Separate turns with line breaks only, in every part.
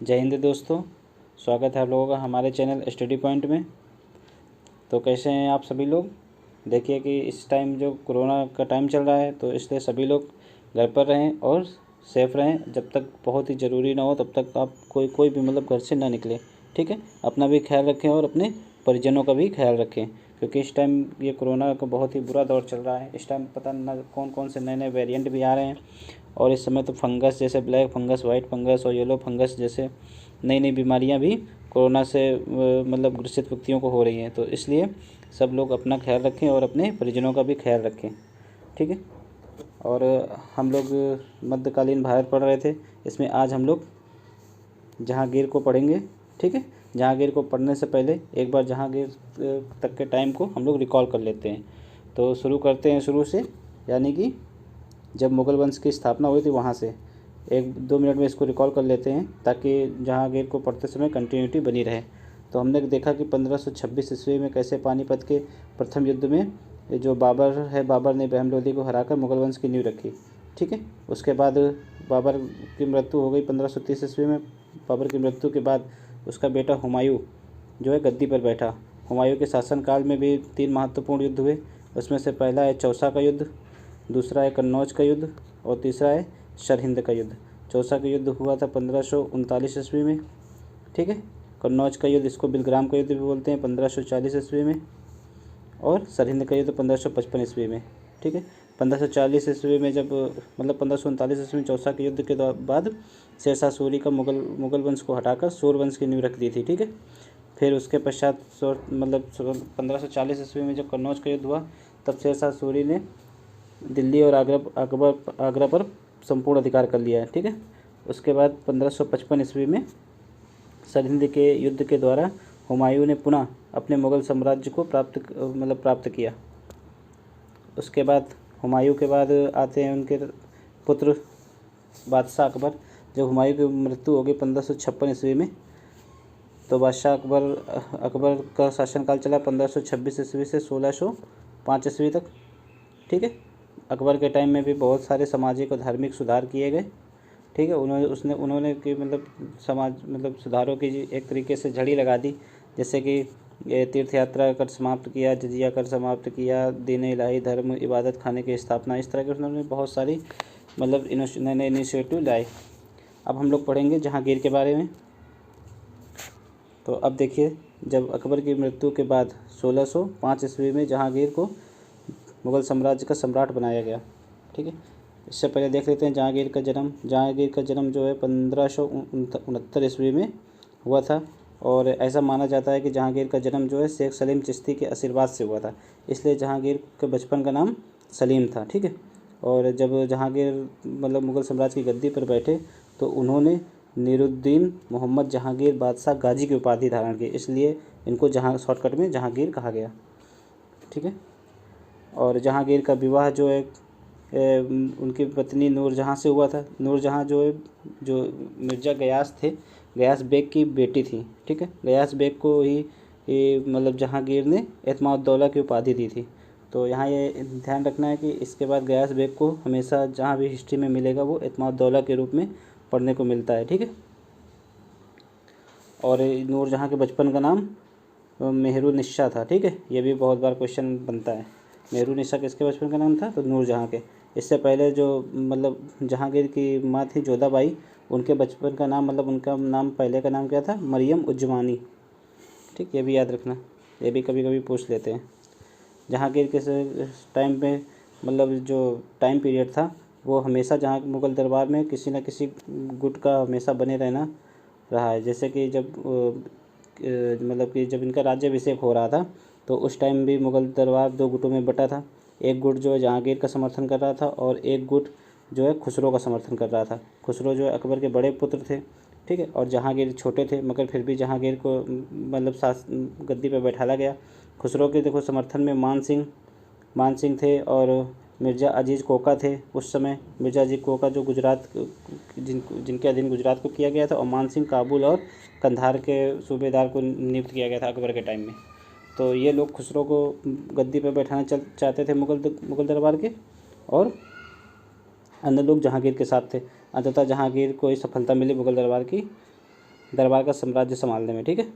जय हिंद दोस्तों, स्वागत है आप लोगों का हमारे चैनल स्टडी पॉइंट में। तो कैसे हैं आप सभी लोग। देखिए कि इस टाइम जो कोरोना का टाइम चल रहा है, तो इसलिए सभी लोग घर पर रहें और सेफ़ रहें। जब तक बहुत ही ज़रूरी ना हो तब तक आप कोई भी घर से ना निकलें। ठीक है, अपना भी ख्याल रखें और अपने परिजनों का भी ख्याल रखें, क्योंकि इस टाइम ये कोरोना का बहुत ही बुरा दौर चल रहा है। इस टाइम पता ना कौन कौन से नए नए वेरिएंट भी आ रहे हैं, और इस समय तो फंगस जैसे ब्लैक फंगस, वाइट फंगस और येलो फंगस जैसे नई नई बीमारियां भी कोरोना से ग्रसित व्यक्तियों को हो रही हैं। तो इसलिए सब लोग अपना ख्याल रखें और अपने परिजनों का भी ख्याल रखें। ठीक है। और हम लोग मध्यकालीन भारत पढ़ रहे थे, इसमें आज हम लोग जहांगीर को पढ़ेंगे। ठीक है, जहांगीर को पढ़ने से पहले एक बार जहांगीर तक के टाइम को हम लोग रिकॉल कर लेते हैं। तो शुरू करते हैं शुरू से, यानी कि जब मुग़ल वंश की स्थापना हुई थी वहाँ से। 1-2 मिनट में इसको रिकॉल कर लेते हैं ताकि जहांगीर को पढ़ते समय कंटिन्यूटी बनी रहे। तो हमने देखा कि 1526 ईस्वी में कैसे पानीपत के प्रथम युद्ध में जो बाबर ने इब्राहिम लोदी को हराकर मुग़ल वंश की नींव रखी। ठीक है, उसके बाद बाबर की मृत्यु हो गई 1530 ईस्वी में। बाबर की मृत्यु के बाद उसका बेटा हुमायूं जो है गद्दी पर बैठा। हुमायूं के शासनकाल में भी 3 महत्वपूर्ण युद्ध हुए। उसमें से पहला है चौसा का युद्ध, दूसरा है कन्नौज का युद्ध और तीसरा है सरहिंद का युद्ध। चौसा का युद्ध हुआ था 1539 ईस्वी में। ठीक है, कन्नौज का युद्ध, इसको बिलग्राम का युद्ध भी बोलते हैं, 1540 ईस्वी में, और सरहिंद का युद्ध 1555 ईस्वी में। ठीक है, 1540 ईस्वी में जब 1539 ईस्वी में चौसा के युद्ध के बाद शेरशाह सूरी का मुग़ल वंश को हटाकर सूर वंश की नींव रख दी थी। ठीक है, फिर उसके पश्चात 1540 ईस्वी में जब कन्नौज का युद्ध हुआ, तब शेरशाह सूरी ने दिल्ली और आगरा पर संपूर्ण अधिकार कर लिया है। ठीक है, उसके बाद 1555 ईस्वी में सरहिंद के युद्ध के द्वारा हुमायूं ने पुनः अपने मुग़ल साम्राज्य को प्राप्त किया। उसके बाद हुमायूं के बाद आते हैं उनके पुत्र बादशाह अकबर। जब हुमायूं की मृत्यु हो गई 1556 ईस्वी में, तो बादशाह अकबर का शासनकाल चला 1526 ईस्वी से 1605 ईस्वी तक। ठीक है, अकबर के टाइम में भी बहुत सारे सामाजिक और धार्मिक सुधार किए गए। ठीक है, उन्होंने कि सुधारों की एक तरीके से झड़ी लगा दी, जैसे कि ये तीर्थ यात्रा कर समाप्त किया, जजिया कर समाप्त किया, दीन इलाही धर्म इबादत खाने की स्थापना, इस तरह के उन्होंने बहुत सारी नए नए इनिशिएटिव लाए। अब हम लोग पढ़ेंगे जहांगीर के बारे में। तो अब देखिए, जब अकबर की मृत्यु के बाद 1605 ईस्वी में जहांगीर को मुग़ल साम्राज्य का सम्राट बनाया गया। ठीक है, इससे पहले देख लेते हैं जहांगीर का जन्म जो है 1569 ईस्वी में हुआ था। और ऐसा माना जाता है कि जहांगीर का जन्म जो है शेख सलीम चिश्ती के आशीर्वाद से हुआ था, इसलिए जहांगीर के बचपन का नाम सलीम था। ठीक है, और जब जहांगीर मुग़ल साम्राज्य की गद्दी पर बैठे, तो उन्होंने नीरुद्दीन मोहम्मद जहांगीर बादशाह गाजी की उपाधि धारण की, इसलिए इनको शॉर्टकट में जहांगीर कहा गया। ठीक है, और जहांगीर का विवाह जो है उनकी पत्नी नूरजहाँ से हुआ था। नूरजहाँ जो मिर्ज़ा गयास थे, गयास बेग की बेटी थी। ठीक है, गयास बेग को ही जहांगीर ने एतमाद-उद-दौला की उपाधि दी थी। तो यहाँ ये ध्यान रखना है कि इसके बाद गयास बेग को हमेशा जहाँ भी हिस्ट्री में मिलेगा वो एतमाद-उद-दौला के रूप में पढ़ने को मिलता है। ठीक है, और नूरजहाँ के बचपन का नाम मेहरुनिस्सा था। ठीक है, ये भी बहुत बार क्वेश्चन बनता है। मेहरुनिस्सा किसके बचपन का नाम था, तो नूरजहाँ के। इससे पहले जो जहांगीर की माँ थी जोधाबाई, उनके बचपन का नाम उनका नाम पहले का नाम क्या था, मरियम उज़्ज़मानी। ठीक, ये भी याद रखना, ये भी कभी कभी पूछ लेते हैं। जहांगीर के टाइम पे जो टाइम पीरियड था, वो हमेशा जहाँ मुग़ल दरबार में किसी न किसी गुट का हमेशा बने रहना रहा है। जैसे कि जब इनका राज्याभिषेक हो रहा था, तो उस टाइम भी मुग़ल दरबार 2 गुटों में बटा था। एक गुट जो है जहांगीर का समर्थन कर रहा था, और एक गुट जो है खुसरो का समर्थन कर रहा था। खुसरो जो है अकबर के बड़े पुत्र थे। ठीक है, और जहांगीर छोटे थे, मगर फिर भी जहांगीर को गद्दी पर बैठाला गया। खुसरो के देखो समर्थन में मान सिंह थे, और मिर्ज़ा अजीज़ कोका थे। उस समय मिर्ज़ा अजीज़ कोका जो गुजरात जिनके अधीन गुजरात को किया गया था, और मान सिंह काबुल और कंधार के सूबेदार को नियुक्त किया गया था अकबर के टाइम में। तो ये लोग खुसरो को गद्दी पर बैठाना चाहते थे मुग़ल दरबार के, और अन्य लोग जहांगीर के साथ थे। अंततः जहांगीर को सफलता मिली मुग़ल दरबार की दरबार का साम्राज्य संभालने में। ठीक है,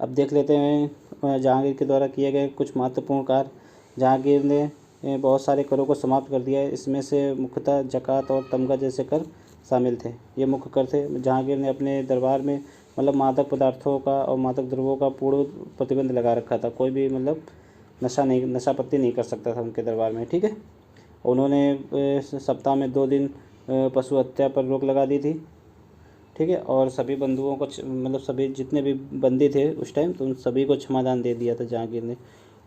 अब देख लेते हैं जहांगीर के द्वारा किए गए कुछ महत्वपूर्ण कार्य। जहांगीर ने बहुत सारे करों को समाप्त कर दिया है। इसमें से मुख्यतः ज़कात और तमगा जैसे कर शामिल थे। ये मुख्य कर थे। जहांगीर ने अपने दरबार में मतलब मादक पदार्थों का और मादक द्रव्यों का पूर्ण प्रतिबंध लगा रखा था। कोई भी मतलब नशा पत्ती नहीं कर सकता था उनके दरबार में। ठीक है, उन्होंने सप्ताह में 2 दिन पशु हत्या पर रोक लगा दी थी। ठीक है, और सभी बंधुओं को मतलब सभी जितने भी बंदी थे उस टाइम, तो उन सभी को क्षमादान दे दिया था जहांगीर ने।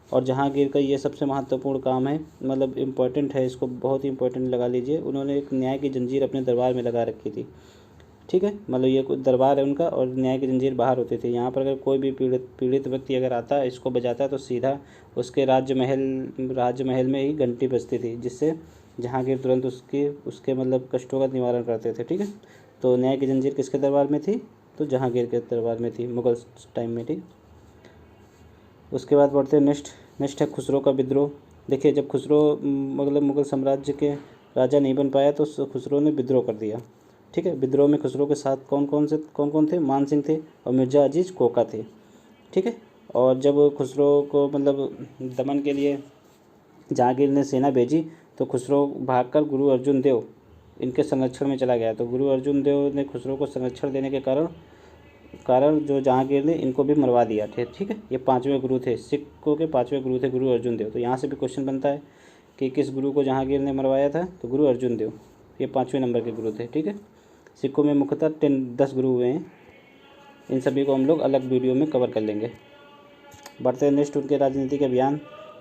और जहांगीर का ये सबसे महत्वपूर्ण काम है, मतलब इम्पोर्टेंट है, इसको बहुत ही इम्पोर्टेंट लगा लीजिए। उन्होंने एक न्याय की जंजीर अपने दरबार में लगा रखी थी। ठीक है, मतलब ये दरबार है उनका और न्याय की जंजीर बाहर होती थी। यहाँ पर अगर कोई भी पीड़ित व्यक्ति अगर आता है, इसको बजाता है, तो सीधा उसके राजमहल में ही घंटी बजती थी, जिससे जहांगीर तुरंत उसके मतलब कष्टों का निवारण करते थे। ठीक है, तो न्याय की जंजीर किसके दरबार में थी? तो जहांगीर के दरबार में थी, मुगल टाइम में। ठीक, उसके बाद बढ़ते हैं नेक्स्ट है खुसरो का विद्रोह। देखिए, जब खुसरो मतलब मुगल साम्राज्य के राजा नहीं बन पाया, तो खुसरो ने विद्रोह कर दिया। ठीक है, विद्रोह में खुसरो के साथ कौन कौन थे? मान सिंह थे और मिर्ज़ा अजीज़ कोका थे। ठीक है, और जब खुसरो को मतलब दमन के लिए जहांगीर ने सेना भेजी, तो खुसरो भागकर गुरु अर्जुन देव इनके संरक्षण में चला गया। तो गुरु अर्जुन देव ने खुसरो को संरक्षण देने के कारण जो जहांगीर ने इनको भी मरवा दिया थे। ठीक है, ये 5वें गुरु थे, सिखों के 5वें गुरु थे गुरु अर्जुन देव। तो यहाँ से भी क्वेश्चन बनता है कि किस गुरु को जहांगीर ने मरवाया था? तो गुरु अर्जुन देव, ये 5वें नंबर के गुरु थे। ठीक है, सिखों में मुख्यतः 10 गुरु हुए हैं। इन सभी को हम लोग अलग वीडियो में कवर कर लेंगे। बढ़ते हैं नेक्स्ट उनके राजनीतिक अभियान।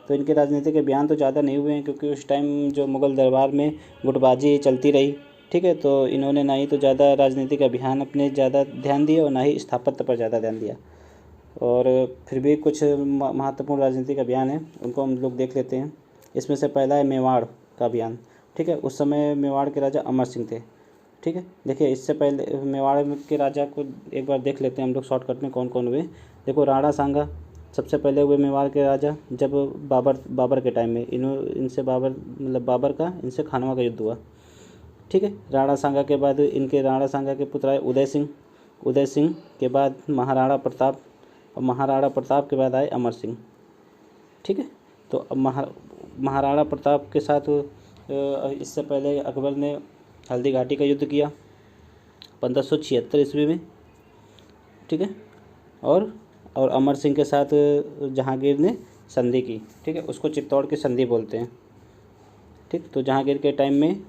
तो इनके राजनीतिक अभियान तो ज़्यादा नहीं हुए हैं, क्योंकि उस टाइम जो मुग़ल दरबार में गुटबाजी चलती रही। ठीक है, तो इन्होंने ना ही तो ज़्यादा राजनीतिक अभियान अपने ज़्यादा ध्यान दिया और ना ही स्थापत्य पर ज़्यादा ध्यान दिया। और फिर भी कुछ महत्वपूर्ण राजनीतिक अभियान हैं, उनको हम लोग देख लेते हैं। इसमें से पहला है मेवाड़ का अभियान। ठीक है, उस समय मेवाड़ के राजा अमर सिंह थे। ठीक है, देखिए, इससे पहले मेवाड़ के राजा को एक बार देख लेते हैं हम लोग शॉर्टकट में कौन कौन हुए। देखो, राणा सांगा सबसे पहले हुए मेवाड़ के राजा, जब बाबर के टाइम में इनसे बाबर का इनसे खानवा का युद्ध हुआ। ठीक है, राणा सांगा के बाद राणा सांगा के पुत्र आए उदय सिंह के बाद महाराणा प्रताप, और महाराणा प्रताप के बाद आए अमर सिंह। ठीक है, तो अब महाराणा प्रताप के साथ इससे पहले अकबर ने हल्दी घाटी का युद्ध किया 1576 ईस्वी में। ठीक है, और अमर सिंह के साथ जहांगीर ने संधि की। ठीक है, उसको चित्तौड़ की संधि बोलते हैं। ठीक, तो जहांगीर के टाइम में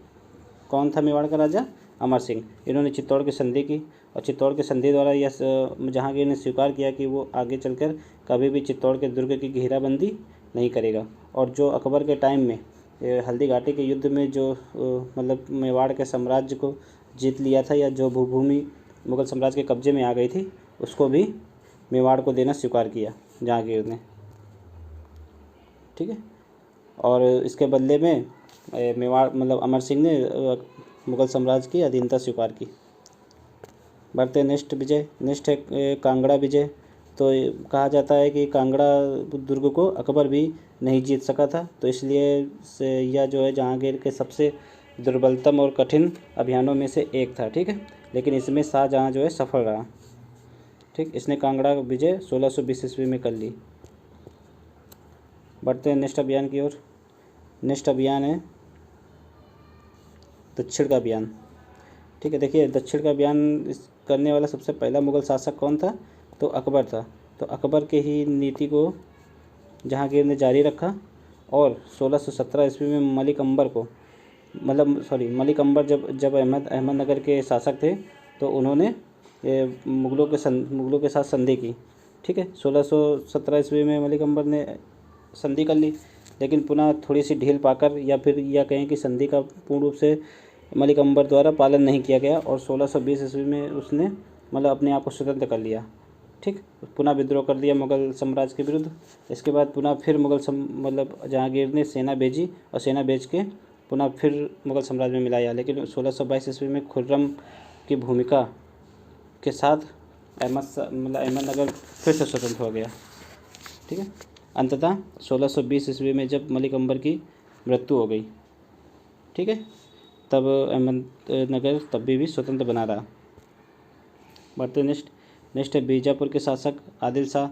कौन था मेवाड़ का राजा? अमर सिंह। इन्होंने चित्तौड़ की संधि की, और चित्तौड़ की संधि द्वारा यह जहांगीर ने स्वीकार किया कि वो आगे चलकर कभी भी चित्तौड़ के दुर्ग की घेराबंदी नहीं करेगा। और जो अकबर के टाइम में हल्दी घाटी के युद्ध में जो मतलब मेवाड़ के साम्राज्य को जीत लिया था, या जो भूमि मुगल साम्राज्य के कब्जे में आ गई थी, उसको भी मेवाड़ को देना स्वीकार किया जहांगीर ने। ठीक है, और इसके बदले में मेवाड़ मतलब अमर सिंह ने मुगल साम्राज्य की अधीनता स्वीकार की। बढ़ते नेक्स्ट है कांगड़ा विजय। तो कहा जाता है कि कांगड़ा दुर्ग को अकबर भी नहीं जीत सका था, तो इसलिए से यह जो है जहांगीर के सबसे दुर्बलतम और कठिन अभियानों में से एक था। ठीक है, लेकिन इसमें शाहजहाँ जो है सफल रहा। ठीक, इसने कांगड़ा विजय 1620 ईस्वी में कर ली। बढ़ते हैं नेक्स्ट अभियान की ओर। नेक्स्ट अभियान है दक्षिण का अभियान। ठीक है, देखिए, दक्षिण का अभियान करने वाला सबसे पहला मुगल शासक कौन था? तो अकबर था। तो अकबर के ही नीति को जहांगीर ने जारी रखा, और 1617 ईस्वी में मलिक अंबर जब अहमदनगर के शासक थे, तो उन्होंने मुगलों के साथ संधि की। ठीक है, 1617 ईस्वी में मलिक अंबर ने संधि कर ली, लेकिन पुनः थोड़ी सी ढील पाकर, या फिर यह कहें कि संधि का पूर्ण रूप से मलिक अंबर द्वारा पालन नहीं किया गया, और 1620 ईस्वी में उसने मतलब अपने आप को स्वतंत्र कर लिया। ठीक, पुनः विद्रोह कर दिया मुगल साम्राज्य के विरुद्ध। इसके बाद पुनः फिर जहांगीर ने सेना भेजी, और सेना भेज के पुनः फिर मुगल साम्राज्य में मिलाया। लेकिन 1622 ईस्वी में खुर्रम की भूमिका के साथ अहमदनगर फिर से स्वतंत्र हो गया। ठीक है, अंततः 1620 ईस्वी में जब मलिक अंबर की मृत्यु हो गई। ठीक है, तब अहमदनगर तब भी स्वतंत्र बना रहा। बढ़ते नेक्स्ट है बीजापुर के शासक आदिल शाह।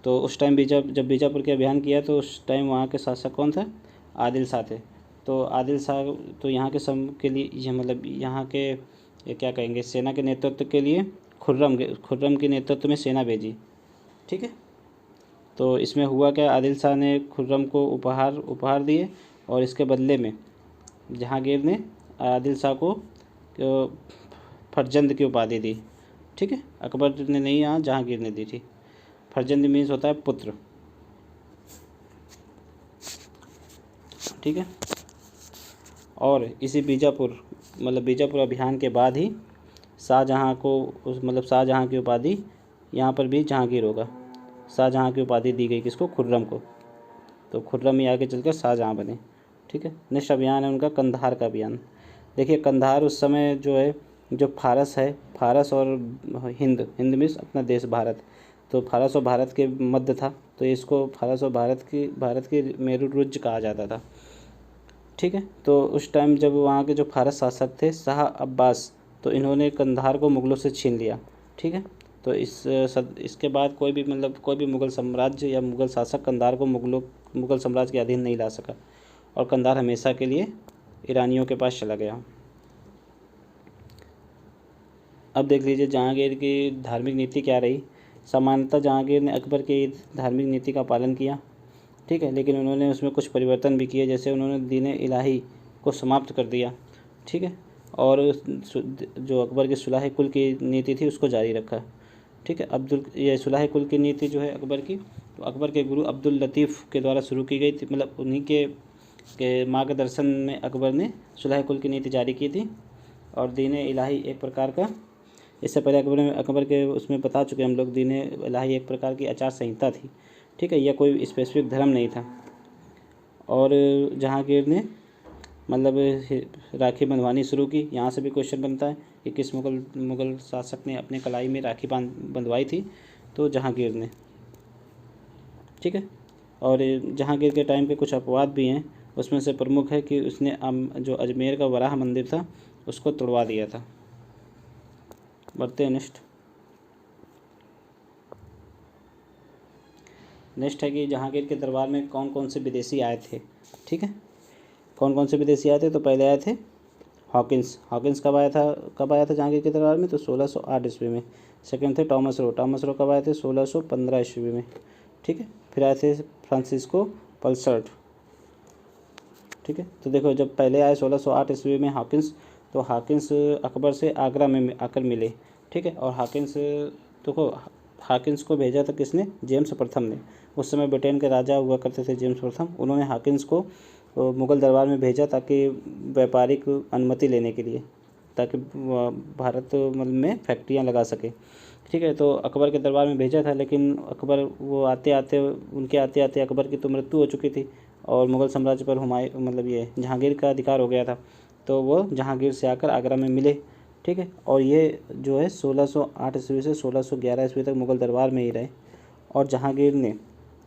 तो उस टाइम जब बीजापुर के अभियान किया तो उस टाइम वहाँ के शासक कौन था? आदिल शाह थे। तो आदिल शाह तो यहाँ के के लिए ये मतलब यहाँ के ये क्या कहेंगे, सेना के नेतृत्व के लिए खुर्रम के नेतृत्व में सेना भेजी। ठीक है, तो इसमें हुआ क्या, आदिल शाह ने खुर्रम को उपहार दिए और इसके बदले में जहांगीर ने आदिल शाह को फरजंद की उपाधि दी। ठीक है, अकबर ने नहीं, यहाँ जहांगीर ने दी थी। फरजंद मीन्स होता है पुत्र। ठीक है, और इसी बीजापुर अभियान के बाद ही शाहजहाँ की उपाधि यहाँ पर भी जहांगीर होगा। शाहजहाँ की उपाधि दी गई किसको? खुर्रम को। तो खुर्रम ही आगे चलकर शाहजहाँ बने। ठीक है, नेक्स्ट अभियान है उनका कंधार का अभियान। देखिए कंधार उस समय जो है, जो फारस और हिंद मीन्स अपना देश भारत, तो फारस और भारत के मध्य था, तो इसको फारस और भारत की मेरुरुज्ज कहा जाता था। ठीक है, तो उस टाइम जब वहाँ के जो फारस शासक थे शाह अब्बास, तो इन्होंने कंधार को मुग़लों से छीन लिया। ठीक है, तो इसके बाद कोई भी मुग़ल साम्राज्य या मुग़ल शासक कंधार को मुग़ल साम्राज्य के अधीन नहीं ला सका और कंधार हमेशा के लिए ईरानियों के पास चला गया। अब देख लीजिए जहांगीर की धार्मिक नीति क्या रही। सामान्यतः जहांगीर ने अकबर की धार्मिक नीति का पालन किया। ठीक है, लेकिन उन्होंने उसमें कुछ परिवर्तन भी किए, जैसे उन्होंने दीन इलाही को समाप्त कर दिया। ठीक है, और जो अकबर की सुलह कुल की नीति थी उसको जारी रखा। ठीक है, ये सुलह कुल की नीति जो है अकबर की, तो अकबर के गुरु अब्दुल लतीफ़ के द्वारा शुरू की गई थी। मतलब उन्हीं के मार्गदर्शन में अकबर ने सुलह कुल की नीति जारी की थी। और दीन इलाही एक प्रकार का, इससे पहले अकबर के उसमें बता चुके हम लोग, दीन इलाही एक प्रकार की आचार संहिता थी। ठीक है, यह कोई स्पेसिफिक धर्म नहीं था। और जहांगीर ने राखी बंधवानी शुरू की। यहाँ से भी क्वेश्चन बनता है कि किस मुग़ल शासक ने अपने कलाई में राखी बंधवाई थी? तो जहांगीर ने। ठीक है, और जहांगीर के टाइम पे कुछ अपवाद भी हैं, उसमें से प्रमुख है कि उसने जो अजमेर का वराह मंदिर था उसको तोड़वा दिया था। बढ़ते हैं नेक्स्ट है कि जहांगीर के दरबार में कौन कौन से विदेशी आए थे। ठीक है, कौन कौन से विदेशी आए थे? तो पहले आए थे हॉकिंस कब आया था जहांगीर के दरबार में? तो 1608 ईस्वी में। सेकंड थे टॉमस रो कब आए थे? 1615 ईस्वी में। ठीक है, फिर आए थे फ्रांसिस्को पल्सर्ट। ठीक है, तो देखो जब पहले आए 1608 ईस्वी में हॉकिंस, तो हॉकिंस अकबर से आगरा में आकर मिले। ठीक है, और हॉकिंस को भेजा था किसने? जेम्स प्रथम ने। उस समय ब्रिटेन के राजा हुआ करते थे जेम्स प्रथम। उन्होंने हॉकिंस को मुग़ल दरबार में भेजा ताकि व्यापारिक अनुमति लेने के लिए, ताकि भारत में फैक्ट्रियाँ लगा सके। ठीक है, तो अकबर के दरबार में भेजा था, लेकिन उनके आते आते अकबर की तो मृत्यु हो चुकी थी और मुग़ल साम्राज्य पर ये जहांगीर का अधिकार हो गया था। तो वो जहांगीर से आकर आगरा में मिले। ठीक है, और ये जो है 1608 ईस्वी से 1611 ईस्वी तक मुग़ल दरबार में ही रहे। और जहांगीर ने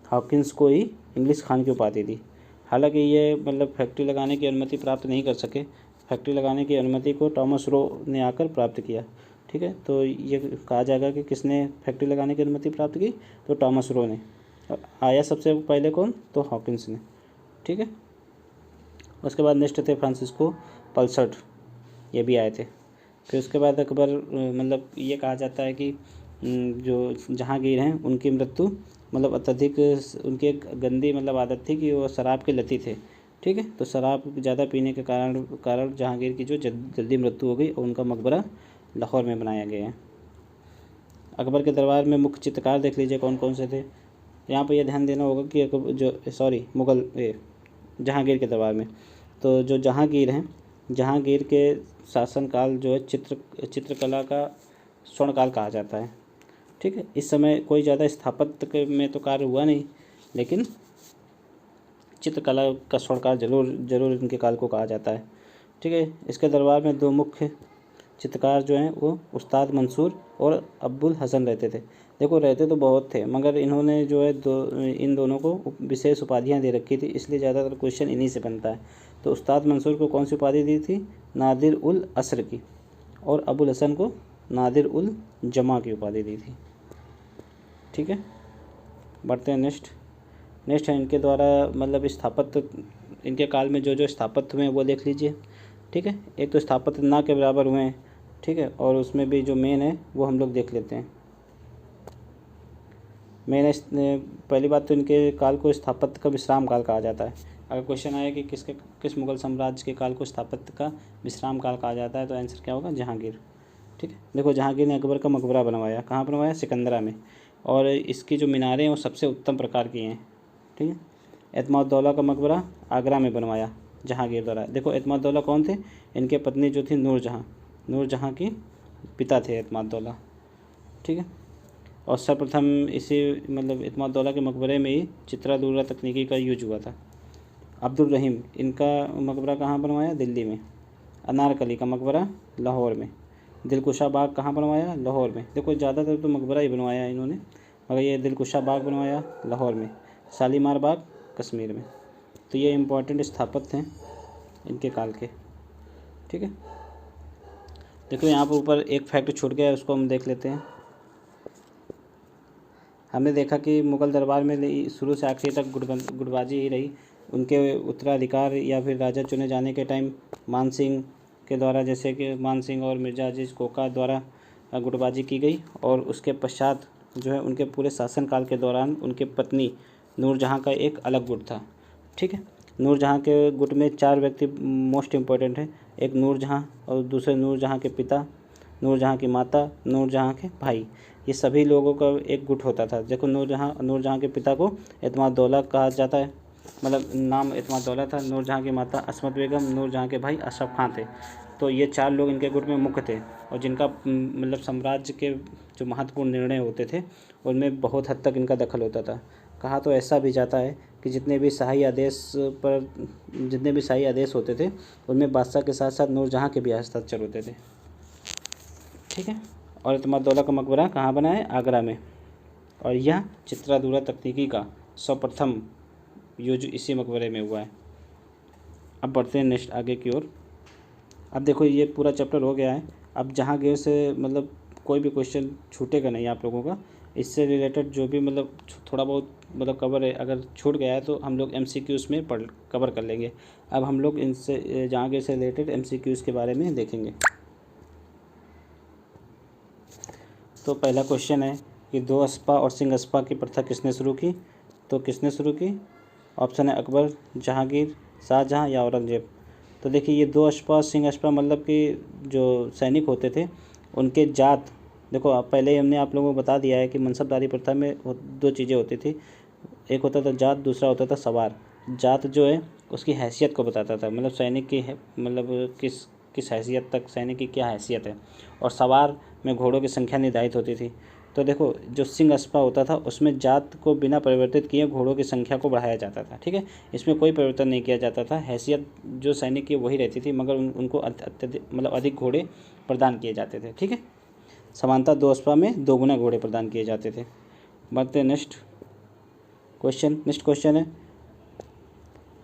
हॉकिंस को ही इंग्लिश खान की उपाधि दी। हालांकि ये फैक्ट्री लगाने की अनुमति प्राप्त नहीं कर सके। फैक्ट्री लगाने की अनुमति को टॉमस रो ने आकर प्राप्त किया। ठीक है, तो ये कहा जाएगा कि किसने फैक्ट्री लगाने की अनुमति प्राप्त की? तो टॉमस रो ने। आया सबसे पहले कौन? तो हॉकिंस ने। ठीक है, उसके बाद नेक्स्ट थे फ्रांसिस्को पल्सर्ट, ये भी आए थे। फिर उसके बाद अकबर ये कहा जाता है कि जो जहांगीर हैं उनकी मृत्यु अत्यधिक उनकी एक गंदी आदत थी कि वो शराब के लती थे। ठीक है, तो शराब ज़्यादा पीने के कारण जहांगीर की जो जल्दी मृत्यु हो गई और उनका मकबरा लाहौर में बनाया गया है। अकबर के दरबार में मुख्य चित्रकार देख लीजिए कौन कौन से थे। यहाँ पर यह ध्यान देना होगा कि जहांगीर के दरबार में तो जो जहांगीर हैं, जहांगीर के शासनकाल जो है चित्रकला का स्वर्णकाल कहा जाता है। ठीक है, इस समय कोई ज़्यादा स्थापत्य में तो कार्य हुआ नहीं, लेकिन चित्रकला का स्वर्णकाल जरूर इनके काल को कहा जाता है। ठीक है, इसके दरबार में दो मुख्य चित्रकार जो हैं वो उस्ताद मंसूर और अब्बुल हसन रहते थे। देखो रहते तो बहुत थे, मगर इन्होंने जो है इन दोनों को विशेष उपाधियाँ दे रखी थी, इसलिए ज़्यादातर क्वेश्चन इन्हीं से बनता है। तो उस्ताद मंसूर को कौन सी उपाधि दी थी? नादिर उल असर की। और अबुल हसन को नादिर उल जमा की उपाधि दी थी। ठीक है, बढ़ते हैं नेक्स्ट है इनके द्वारा मतलब स्थापत्य, इनके काल में जो स्थापत्य हुए हैं वो देख लीजिए। ठीक है, एक तो स्थापत्य ना के बराबर हुए हैं। ठीक है, और उसमें भी जो मेन है वो हम लोग देख लेते हैं। मेन पहली बात तो इनके काल को स्थापत्य का विश्राम काल कहा जाता है। अगर क्वेश्चन आया कि किस मुगल साम्राज्य के काल को स्थापत्य का विश्राम काल कहा जाता है, तो आंसर क्या होगा? जहांगीर। ठीक है, देखो जहांगीर ने अकबर का मकबरा बनवाया, कहाँ बनवाया? सिकंदरा में। और इसकी जो मीनारें हैं वो सबसे उत्तम प्रकार की हैं। ठीक है, एतमादुद्दौला का मकबरा आगरा में बनवाया जहांगीर द्वारा। देखो एतमादुद्दौला कौन थे? इनके पत्नी जो थी नूरजहाँ की पिता थे एतमादुद्दौला। ठीक है, और सर्वप्रथम इसी मतलब एतमादुद्दौला के मकबरे में ही चित्रादुर्रा तकनीकी का यूज हुआ था। अब्दुल रहीम, इनका मकबरा कहाँ बनवाया? दिल्ली में। अनारकली का मकबरा लाहौर में। दिलकुशा बाग कहाँ बनवाया? लाहौर में। देखो ज़्यादातर तो मकबरा ही बनवाया इन्होंने, मगर ये दिलकुशा बाग बनवाया लाहौर में। शालीमार बाग कश्मीर में। तो ये इम्पोर्टेंट स्थापत्य हैं इनके काल के। ठीक है, देखो यहाँ पर ऊपर एक फैक्ट छूट गया है, उसको हम देख लेते हैं। हमने देखा कि मुग़ल दरबार में शुरू से आखिरी तक गुटबाजी ही रही। उनके उत्तराधिकार या फिर राजा चुने जाने के टाइम मान सिंह के द्वारा, जैसे कि मान सिंह और मिर्ज़ा अजीज़ कोका द्वारा गुटबाजी की गई। और उसके पश्चात जो है उनके पूरे शासनकाल के दौरान उनके पत्नी नूरजहाँ का एक अलग गुट था। ठीक है, नूरजहाँ के गुट में 4 व्यक्ति मोस्ट इम्पोर्टेंट हैं। एक नूरजहाँ, और दूसरे नूरजहाँ के पिता, नूरजहाँ की माता, नूरजहाँ के भाई। ये सभी लोगों का एक गुट होता था। देखो नूरजहाँ के पिता को एतमादुद्दौला कहा जाता है, मतलब नाम एतमादुद्दौला था। नूरजहाँ की माता असमत बेगम, नूरजहाँ के भाई अशरफ खां थे। तो ये 4 लोग इनके गुट में मुख्य थे, और जिनका मतलब साम्राज्य के जो महत्वपूर्ण निर्णय होते थे उनमें बहुत हद तक इनका दखल होता था। कहा तो ऐसा भी जाता है कि जितने भी शाही आदेश होते थे उनमें बादशाह के साथ साथ नूरजहाँ के भी हस्ताक्षर होते थे। ठीक है, और एतमादुद्दौला का मकबरा कहाँ बना है? आगरा में। और यह चित्रादुर्रा तकनीकी का सर्वप्रथम यूज इसी मकबरे में हुआ है। अब बढ़ते हैं नेक्स्ट आगे की ओर। अब देखो ये पूरा चैप्टर हो गया है। अब जहांगीर से मतलब कोई भी क्वेश्चन छूटेगा नहीं आप लोगों का। इससे रिलेटेड जो भी मतलब थोड़ा बहुत मतलब कवर है, अगर छूट गया है तो हम लोग MCQs में कवर कर लेंगे। अब हम लोग इनसे जहांगीर से रिलेटेड MCQs के बारे में देखेंगे। तो पहला क्वेश्चन है कि 2 अस्पा और सिंह अस्पा की प्रथा किसने शुरू की? तो किसने शुरू की? ऑप्शन है अकबर, जहांगीर, शाहजहाँ या औरंगजेब। तो देखिए ये 2 अस्पा सिंह अस्पा मतलब कि जो सैनिक होते थे उनके जात, देखो पहले ही हमने आप लोगों को बता दिया है कि मनसबदारी प्रथा में 2 चीज़ें होती थी। एक होता था जात, दूसरा होता था सवार। जात जो है उसकी हैसियत को बताता था, मतलब सैनिक की मतलब किस हैसियत तक सैनिक की क्या हैसियत है। और सवार में घोड़ों की संख्या निर्धारित होती थी। तो देखो जो सिंह अस्पा होता था उसमें जात को बिना परिवर्तित किए घोड़ों की संख्या को बढ़ाया जाता था। ठीक है, इसमें कोई परिवर्तन नहीं किया जाता था। हैसियत जो सैनिक की वही रहती थी, मगर उनको मतलब अधिक घोड़े प्रदान किए जाते थे। ठीक है, समानता 2 अस्पा में 2 गुना घोड़े प्रदान किए जाते थे। बढ़ते नेक्स्ट क्वेश्चन है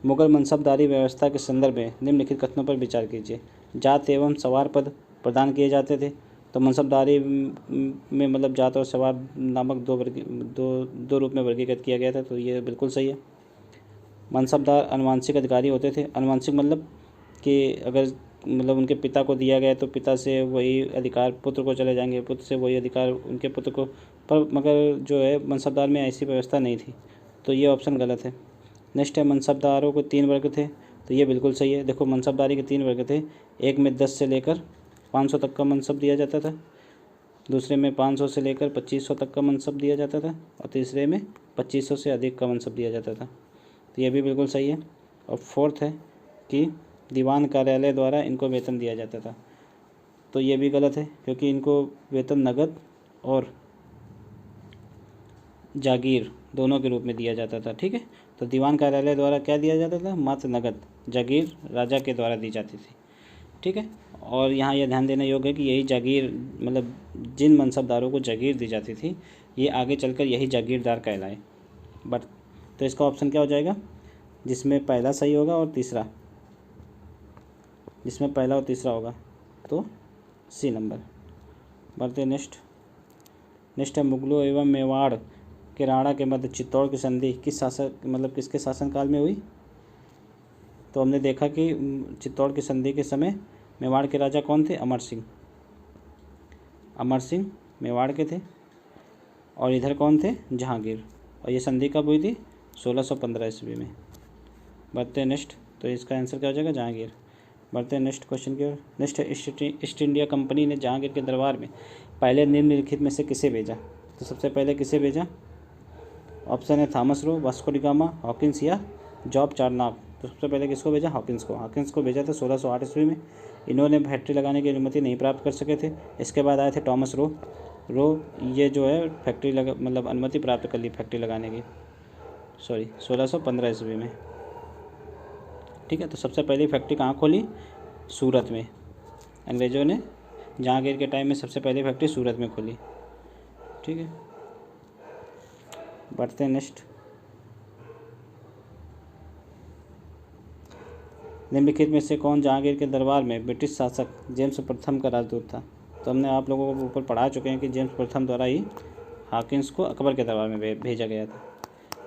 मुगल मनसबदारी व्यवस्था के संदर्भ में निम्नलिखित कथनों पर विचार कीजिए। जात एवं सवार पद प्रदान किए जाते थे। तो मनसबदारी में मतलब जात और सवार नामक दो रूप में वर्गीकृत किया गया था। तो ये बिल्कुल सही है। मनसबदार अनुवांशिक अधिकारी होते थे। अनुवांशिक मतलब कि अगर मतलब उनके पिता को दिया गया तो पिता से वही अधिकार पुत्र को चले जाएंगे, पुत्र से वही अधिकार उनके पुत्र को। पर मगर जो है मनसबदार में ऐसी व्यवस्था नहीं थी, तो ये ऑप्शन गलत है। नेक्स्ट है मनसबदारों को 3 वर्ग थे। तो ये बिल्कुल सही है। देखो मनसबदारी के 3 वर्ग थे। एक में 10 से लेकर 500 तक का मनसब दिया जाता था, दूसरे में 500 से लेकर 2500 तक का मनसब दिया जाता था, और तीसरे में 2500 से अधिक का मनसब दिया जाता था। तो ये भी बिल्कुल सही है। और फोर्थ है कि दीवान कार्यालय द्वारा इनको वेतन दिया जाता था। तो ये भी गलत है, क्योंकि इनको वेतन नगद और जागीर दोनों के रूप में दिया जाता था। ठीक है, तो दीवान कार्यालय द्वारा क्या दिया जाता था? मात्र नगद। जागीर राजा के द्वारा दी जाती थी। ठीक है, और यहाँ यह ध्यान देना योग्य है कि यही जागीर मतलब जिन मनसबदारों को जागीर दी जाती थी ये आगे चलकर यही जागीरदार कहलाए। बट तो इसका ऑप्शन क्या हो जाएगा जिसमें पहला सही होगा और तीसरा? जिसमें पहला और तीसरा होगा, तो सी नंबर। बढ़ते नेक्स्ट है मुगलों एवं मेवाड़ के राणा के मध्य चित्तौड़ की संधि किस शासक मतलब किसके शासनकाल में हुई? तो हमने देखा कि चित्तौड़ की संधि के समय मेवाड़ के राजा कौन थे? अमर सिंह मेवाड़ के थे। और इधर कौन थे? जहांगीर। और ये संधि कब हुई थी? 1615 ईस्वी में। बढ़ते नेक्स्ट, तो इसका आंसर क्या हो जाएगा? जहांगीर। बढ़ते हैं नेक्स्ट क्वेश्चन की ओर। नेक्स्ट है ईस्ट इंडिया कंपनी ने जहांगीर के दरबार में पहले निम्नलिखित में से किसे भेजा? तो सबसे पहले किसे भेजा? ऑप्शन है Thomas Roe, Vasco D gamma, Hawkins या जॉब चार्नॉग। तो सबसे पहले किसको भेजा? हॉकिंस को भेजा था 1608 ईस्वी में। इन्होंने फैक्ट्री लगाने की अनुमति नहीं प्राप्त कर सके थे। इसके बाद आए थे टॉमस रो ये जो है फैक्ट्री मतलब अनुमति प्राप्त कर ली फैक्ट्री लगाने की, 1615 ईस्वी में। ठीक है, तो सबसे पहली फैक्ट्री कहाँ खोली? सूरत में। अंग्रेज़ों ने जहांगीर के टाइम में सबसे पहली फैक्ट्री सूरत में खोली। ठीक है, बढ़ते हैं नेक्स्ट। निम्नलिखित में से कौन जहांगीर के दरबार में ब्रिटिश शासक जेम्स प्रथम का राजदूत था? तो हमने आप लोगों को ऊपर पढ़ा चुके हैं कि जेम्स प्रथम द्वारा ही हॉकिंस को अकबर के दरबार में भेजा गया था।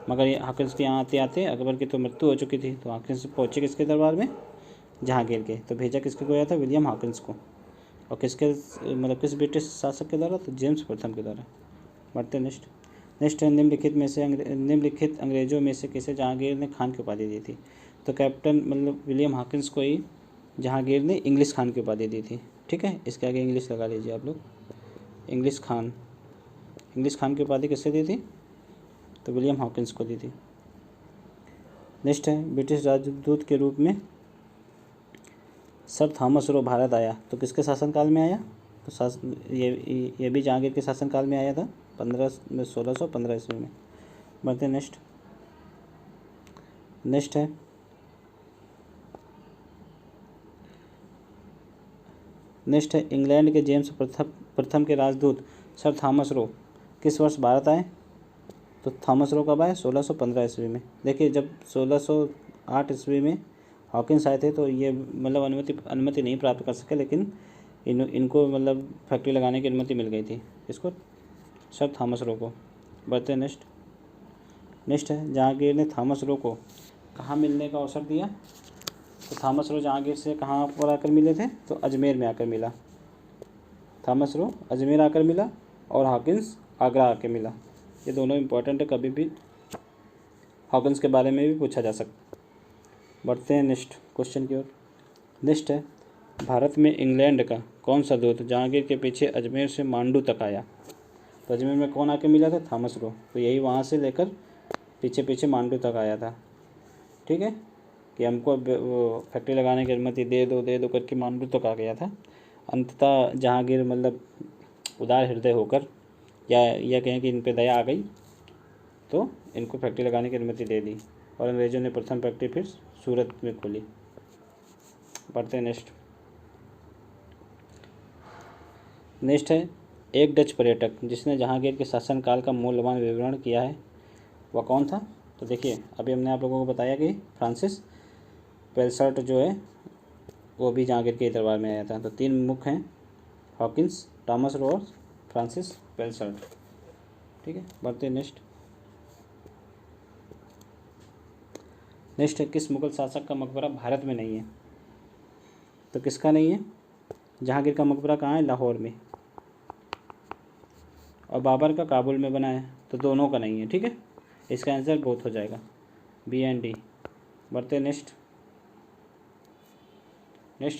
मगर ये हॉकिंस के यहाँ आते आते अकबर की तो मृत्यु हो चुकी थी, तो हॉकिंस पहुँचे किसके दरबार में? जहांगीर के। तो भेजा किसको गया था? विलियम हॉकिंस को। और किसके मतलब किस ब्रिटिश शासक के द्वारा? तो जेम्स प्रथम के द्वारा। बढ़ते नेक्स्ट है निम्नलिखित अंग्रेज़ों में से किसे जहांगीर ने खान की उपाधि दी थी? तो कैप्टन मतलब विलियम हॉकिंस को ही जहांगीर ने इंग्लिश खान की उपाधि दी थी। ठीक है, इसके आगे इंग्लिश लगा लीजिए आप लोग। इंग्लिश खान की उपाधि किससे दी थी? तो विलियम हॉकिंस को दी थी। नेक्स्ट है ब्रिटिश राजदूत के रूप में सर थॉमस रो भारत आया, तो किसके शासनकाल में आया? तो ये भी जहांगीर के शासनकाल में आया था 1615 ईस्वी में। बढ़ते नेक्स्ट है इंग्लैंड के जेम्स प्रथम के राजदूत सर थॉमस रो किस वर्ष भारत आए? तो थॉमस रो कब आए? 1615 ईस्वी में। देखिए, जब 1608 ईस्वी में हॉकिंस आए थे तो ये मतलब अनुमति नहीं प्राप्त कर सके, लेकिन इनको मतलब फैक्ट्री लगाने की अनुमति मिल गई थी। इसको सर थॉमस रो को। बढ़ते नेक्स्ट है जहांगीर ने थॉमस रो को कहाँ मिलने का अवसर दिया? तो थॉमस रो जहांगीर से कहाँ पर आकर मिले थे? तो अजमेर में आकर मिला। थॉमस रो अजमेर आकर मिला और हॉकिंस आगरा आकर मिला। ये दोनों इंपॉर्टेंट है, कभी भी हॉकिंस के बारे में भी पूछा जा सकता। बढ़ते हैं नेक्स्ट क्वेश्चन की ओर। नेक्स्ट है भारत में इंग्लैंड का कौन सा दूत जहांगीर के पीछे अजमेर से मांडू तक आया? तो अजमेर में कौन आके मिला था? Thomas Roe. तो यही वहाँ से लेकर पीछे मांडू तक आया था। ठीक है, कि हमको वो फैक्ट्री लगाने की अनुमति दे दो करके मांडू तक आ गया था। अंततः जहांगीर मतलब उदार हृदय होकर या कहें कि इन पे दया आ गई, तो इनको फैक्ट्री लगाने की अनुमति दे दी और अंग्रेज़ों ने प्रथम फैक्ट्री फिर सूरत में खोली। बढ़ते हैं नेक्स्ट है एक डच पर्यटक जिसने जहांगीर के शासनकाल का मूल्यवान विवरण किया है, वह कौन था? तो देखिए, अभी हमने आप लोगों को बताया कि फ्रांसिस पेलसर्ट जो है वो भी जहांगीर के दरबार में आया था। तो तीन मुख्य हैं, हॉकिंस, टॉमस रो और फ्रांसिस पेलसर्ट। ठीक है, बढ़ते नेक्स्ट है किस मुगल शासक का मकबरा भारत में नहीं है? तो किसका नहीं है? जहांगीर का मकबरा कहाँ है? लाहौर में। और बाबर का काबुल में बना है, तो दोनों का नहीं है। ठीक है, इसका आंसर बोथ हो जाएगा, बी एंड डी। बढ़ते नेक्स्ट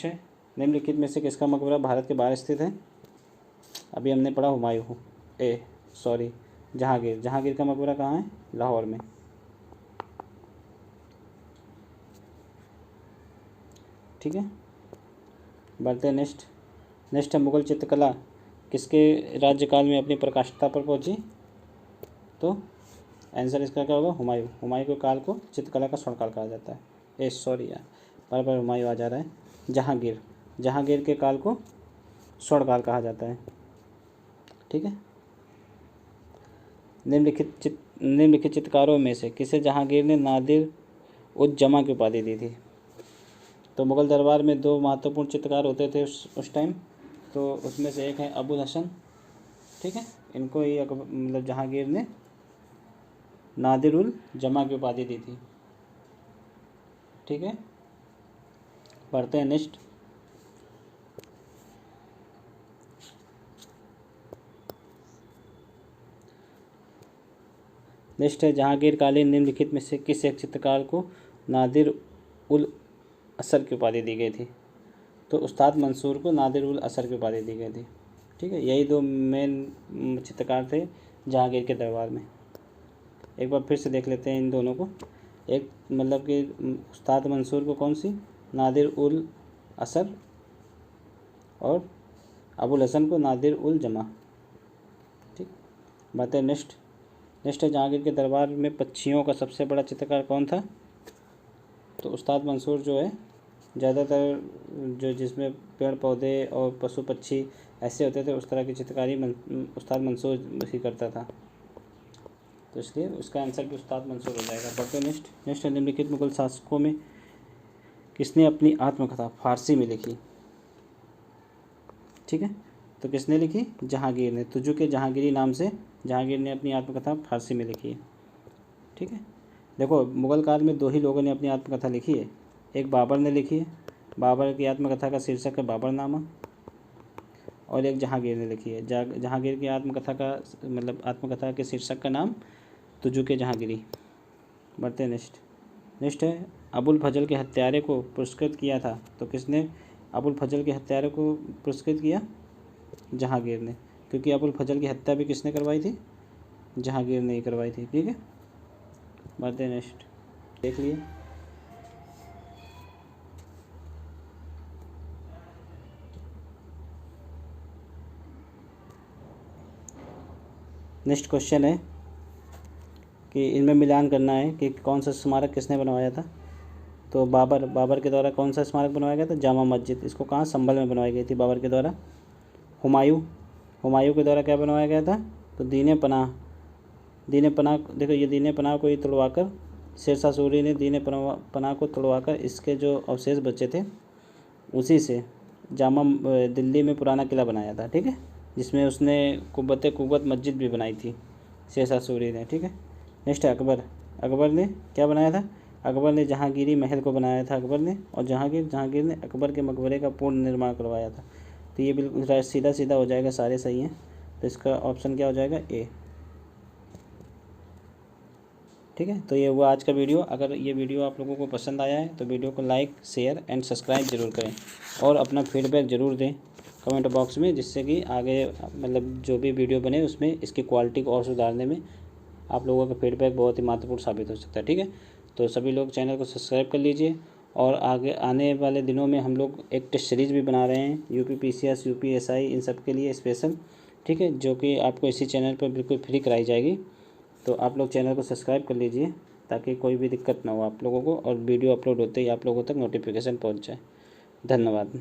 है निम्नलिखित में से किसका मकबरा भारत के बाहर स्थित है? अभी हमने पढ़ा जहांगीर का मकबरा कहाँ है? लाहौर में। ठीक है, बढ़ते नेक्स्ट है मुगल चित्रकला किसके राज्यकाल में अपनी प्रकाष्ठता पर पहुंची? तो आंसर इसका क्या होगा? हुमायूं के काल को चित्रकला का स्वर्णकाल कहा जाता है। बार हुमायूं आ जा रहा है। जहांगीर के काल को स्वर्णकाल कहा जाता है। ठीक है, निम्नलिखित चित्रकारों में से किसे जहांगीर ने नादिर उज जमा की उपाधि दी थी? तो मुग़ल दरबार में 2 महत्वपूर्ण चित्रकार होते थे उस टाइम। तो उसमें से एक है अबुल हसन, ठीक है। इनको ही मतलब जहांगीर ने नादिर उल जमा की उपाधि दी थी, ठीक है। पढ़ते हैं नेक्स्ट। नेक्स्ट है जहांगीर कालीन निम्नलिखित में से किस एक चित्रकार को नादिर उल असर की उपाधि दी गई थी? तो उस्ताद मंसूर को नादिर उल असर की उपाधि दी गई थी, ठीक है। यही 2 मेन चित्रकार थे जहांगीर के दरबार में। एक बार फिर से देख लेते हैं इन दोनों को। एक मतलब कि उस्ताद मंसूर को कौन सी, नादिर उल असर, और अबुल हसन को नादिर उल जमा, ठीक। बात है नेक्स्ट है जहांगीर के दरबार में पक्षियों का सबसे बड़ा चित्रकार कौन था? तो उस्ताद मंसूर जो है ज़्यादातर जो जिसमें पेड़ पौधे और पशु पक्षी ऐसे होते थे उस तरह की चित्रकारी उस्ताद मंसूर ही करता था। तो इसलिए उसका आंसर भी उस्ताद मंसूर हो जाएगा। बढ़ते नेक्स्ट है निम्नलिखित मुगल शासकों में किसने अपनी आत्मकथा फारसी में लिखी? ठीक है, तो किसने लिखी? जहांगीर ने। तुजू के जहांगीरी नाम से जहांगीर ने अपनी आत्मकथा फारसी में लिखी है, ठीक है। देखो मुग़ल काल में 2 ही लोगों ने अपनी आत्मकथा लिखी है। एक बाबर ने लिखी है, बाबर की आत्मकथा का शीर्षक है बाबरनामा, और एक जहांगीर ने लिखी है। जहांगीर की आत्मकथा का मतलब आत्मकथा के शीर्षक का नाम तुजू के जहांगीरी। बढ़ते नेक्स्ट है अबुल फजल के हत्यारे को पुरस्कृत किया था। तो किसने अबुल फजल के हत्यारे को पुरस्कृत किया? जहांगीर ने, क्योंकि अबुल फजल की हत्या भी किसने करवाई थी? जहांगीर ने ही करवाई थी, ठीक है। बढ़ते नेक्स्ट देख लिए। नेक्स्ट क्वेश्चन है कि इनमें मिलान करना है कि कौन सा स्मारक किसने बनवाया था। तो बाबर के द्वारा कौन सा स्मारक बनवाया गया था? जामा मस्जिद। इसको कहाँ? संभल में बनवाई गई थी बाबर के द्वारा। हुमायूं के द्वारा क्या बनवाया गया था? तो दीन पनाह। देखो ये दीन पनाह को ही तोड़वाकर शेरशाह सूरी ने दीन पनाह को तोड़वाकर इसके जो अवशेष बचे थे उसी से जामा दिल्ली में पुराना किला बनाया था, ठीक है, जिसमें उसने कुव्वत मस्जिद भी बनाई थी शेरशाह सूरी ने, ठीक है। नेक्स्ट है अकबर ने क्या बनाया था? अकबर ने जहांगीरी महल को बनाया था अकबर ने, और जहांगीर ने अकबर के मकबरे का पूर्ण निर्माण करवाया था। तो ये बिल्कुल सीधा हो जाएगा, सारे सही हैं। तो इसका ऑप्शन क्या हो जाएगा? ए, ठीक है। तो ये हुआ आज का वीडियो। अगर ये वीडियो आप लोगों को पसंद आया है तो वीडियो को लाइक, शेयर एंड सब्सक्राइब ज़रूर करें, और अपना फीडबैक ज़रूर दें कमेंट बॉक्स में, जिससे कि आगे मतलब जो भी वीडियो बने उसमें इसकी क्वालिटी को और सुधारने में आप लोगों का फीडबैक बहुत ही महत्वपूर्ण साबित हो सकता है, ठीक है। तो सभी लोग चैनल को सब्सक्राइब कर लीजिए, और आगे आने वाले दिनों में हम लोग एक टेस्ट सीरीज़ भी बना रहे हैं UPPCS UPSI इन सब के लिए स्पेशल, ठीक है, जो कि आपको इसी चैनल पर बिल्कुल फ्री कराई जाएगी। तो आप लोग चैनल को सब्सक्राइब कर लीजिए ताकि कोई भी दिक्कत ना हो आप लोगों को, और वीडियो अपलोड होते ही आप लोगों तक नोटिफिकेशन पहुंच जाए। धन्यवाद।